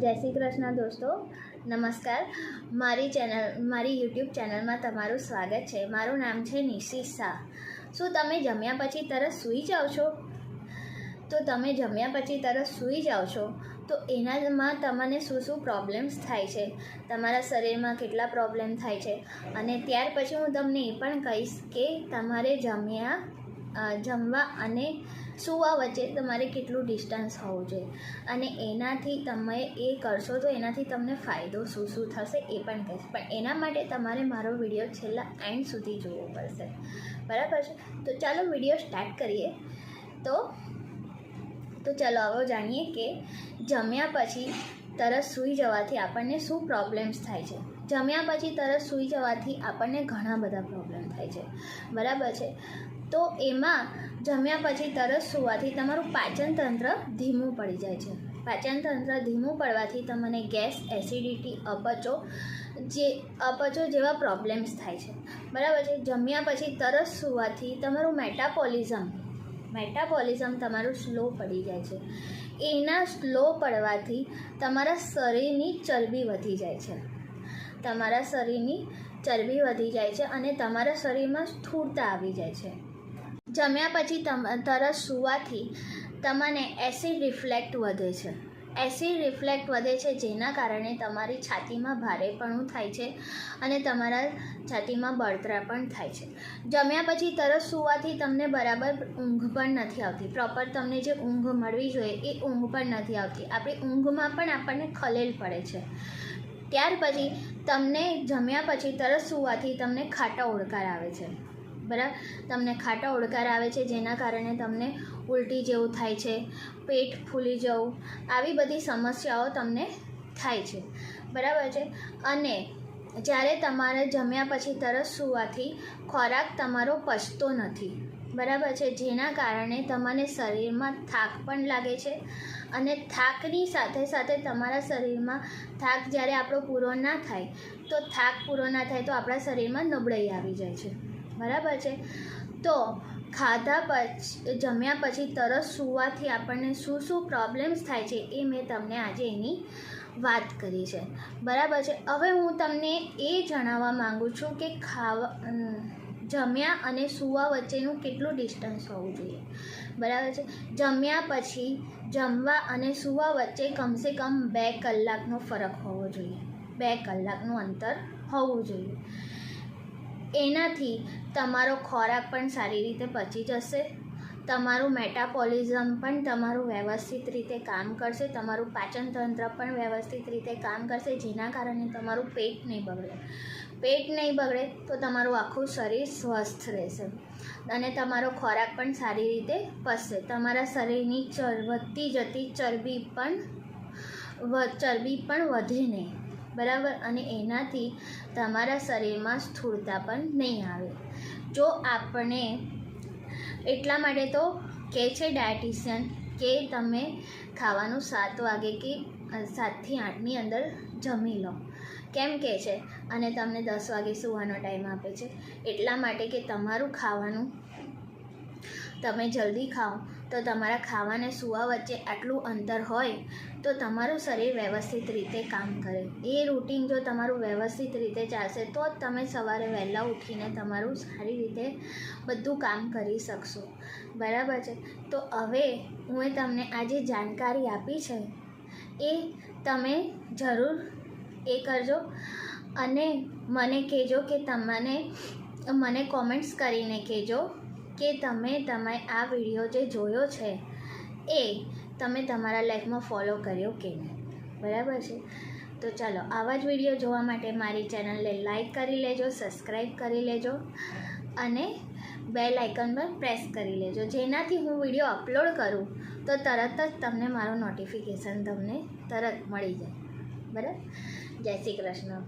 જય શ્રી કૃષ્ણ દોસ્તો, નમસ્કાર. મારી યુટ્યુબ ચેનલમાં તમારું સ્વાગત છે. મારું નામ છે નિશી શાહ. શું તમે જમ્યા પછી તરત સૂઈ જાઓ છો? તો તમે જમ્યા પછી તરત સૂઈ જાઓ છો તો એનામાં તમને શું પ્રોબ્લેમ્સ થાય છે, તમારા શરીરમાં કેટલા પ્રોબ્લેમ થાય છે, અને ત્યાર પછી હું તમને એ પણ કહીશ કે તમારે જમવા અને સૂવા વચ્ચે તમારે કેટલું ડિસ્ટન્સ હોવું જોઈએ, અને એનાથી તમે એ કરશો તો એનાથી તમને ફાયદો શું થશે એ પણ કહીશ. પણ એના માટે તમારે મારો વિડીયો છેલ્લા એન્ડ સુધી જોવો પડશે, બરાબર છે? તો ચાલો વિડીયો સ્ટાર્ટ કરીએ. તો ચાલો હવે જાણીએ કે જમ્યા પછી તરત સૂઈ જવાથી આપણને શું પ્રોબ્લેમ્સ થાય છે. જમ્યા પછી તરત સૂઈ જવાથી આપણને ઘણા બધા પ્રોબ્લેમ થાય છે, બરાબર છે? તો એમાં જમ્યા પછી તરત સૂવાથી તમારું પાચનતંત્ર ધીમું પડી જાય છે. પાચનતંત્ર ધીમું પડવાથી તમને ગેસ, એસિડિટી, અપચો જેવા પ્રોબ્લેમ્સ થાય છે, બરાબર છે? જમ્યા પછી તરત સૂવાથી તમારું મેટાબોલિઝમ તમારું સ્લો પડી જાય છે. એના સ્લો પડવાથી તમારા શરીરની ચરબી વધી જાય છે, અને તમારા શરીરમાં સ્થૂળતા આવી જાય છે. જમ્યા પછી તરત સૂવાથી તમને એસિડ રિફ્લેક્ટ વધે છે, જેના કારણે તમારી છાતીમાં ભારેપણું થાય છે અને તમારા છાતીમાં બળતરા પણ થાય છે. જમ્યા પછી તરત સૂવાથી તમને બરાબર ઊંઘ પણ નથી આવતી. પ્રોપર તમને જે ઊંઘ મળવી જોઈએ એ ઊંઘ પણ નથી આવતી. આપણી ઊંઘમાં પણ આપણને ખલેલ પડે છે. ત્યાર પછી તમને જમ્યા પછી તરત સૂવાથી તમને ખાટા ઓડકાર આવે છે, બરાબર? તમને ખાટા ઓડકાર આવે છે, જેના કારણે તમને ઉલટી જેવું થાય છે, પેટ ફૂલી જવું, આવી બધી સમસ્યાઓ તમને થાય છે, બરાબર છે? અને જ્યારે તમારે જમ્યા પછી તરત સૂવાથી ખોરાક તમારો પચતો નથી, બરાબર છે? જેના કારણે તમને શરીરમાં થાક પણ લાગે છે, અને થાકની સાથે સાથે તમારા શરીરમાં થાક જ્યારે આપણો પૂરો ના થાય તો આપણા શરીરમાં નબળાઈ આવી જાય છે, બરાબર છે? તો જમ્યા પછી તરત સૂવાથી આપણને શું પ્રોબ્લેમ્સ થાય છે એ મેં તમને આજે એની વાત કરી છે, બરાબર છે? હવે હું તમને એ જણાવવા માગું છું કે જમ્યા અને સૂવા વચ્ચેનું કેટલું ડિસ્ટન્સ હોવું જોઈએ, બરાબર છે? જમવા અને સૂવા વચ્ચે કમસે કમ 2 કલાકનો ફરક હોવો જોઈએ, 2 કલાકનું અંતર હોવું જોઈએ. એનાથી તમારો ખોરાક પણ સારી રીતે પચી જશે, તમારું મેટાબોલિઝમ પણ તમારું વ્યવસ્થિત રીતે કામ કરશે, તમારું પાચનતંત્ર પણ વ્યવસ્થિત રીતે કામ કરશે, જેના કારણે તમારું પેટ નહીં બગડે તો તમારું આખું શરીર સ્વસ્થ રહેશે, અને તમારો ખોરાક પણ સારી રીતે પચશે. તમારા શરીરની વધતી જતી ચરબી પણ વધે નહીં, બરાબર? અને એનાથી તમારા શરીરમાં સ્થૂળતા પણ નહીં આવે. જો આપણે એટલા માટે તો કહે છે ડાયટિશિયન કે તમે ખાવાનું 7 વાગે કે 7 થી 8ની અંદર જમી લો. કેમ કહે છે? અને તમને 10 વાગે સૂવાનો ટાઈમ આપે છે, એટલા માટે કે તમારું ખાવાનું તમે જલ્દી ખાઓ તો તમારા ખાવાને સૂવા વચ્ચે આટલું અંતર હોય તો તમારું શરીર વ્યવસ્થિત રીતે કામ કરે. એ રૂટિન જો તમારું વ્યવસ્થિત રીતે ચાલશે તો જ તમે સવારે વહેલા ઉઠીને તમારું સારી રીતે બધું કામ કરી શકશો, બરાબર છે? તો હવે હું તમને આ જે જાણકારી આપી છે એ તમે જરૂર એ કરજો, અને મને કહેજો કે મને કોમેન્ટ્સ કરીને કહેજો કે તમે આ વિડીયો જે જોયો છે એ તમે તમારા લાઈફમાં ફોલો કર્યો કે નહીં, બરાબર છે? તો ચાલો, આવા જ વિડીયો જોવા માટે મારી ચેનલને લાઈક કરી લેજો, સબસ્ક્રાઈબ કરી લેજો, અને બેલ આઇકન પર પ્રેસ કરી લેજો, જેનાથી હું વિડીયો અપલોડ કરું તો તરત જ તમને મારું નોટિફિકેશન તરત મળી જાય, બરાબર? જય શ્રી કૃષ્ણ.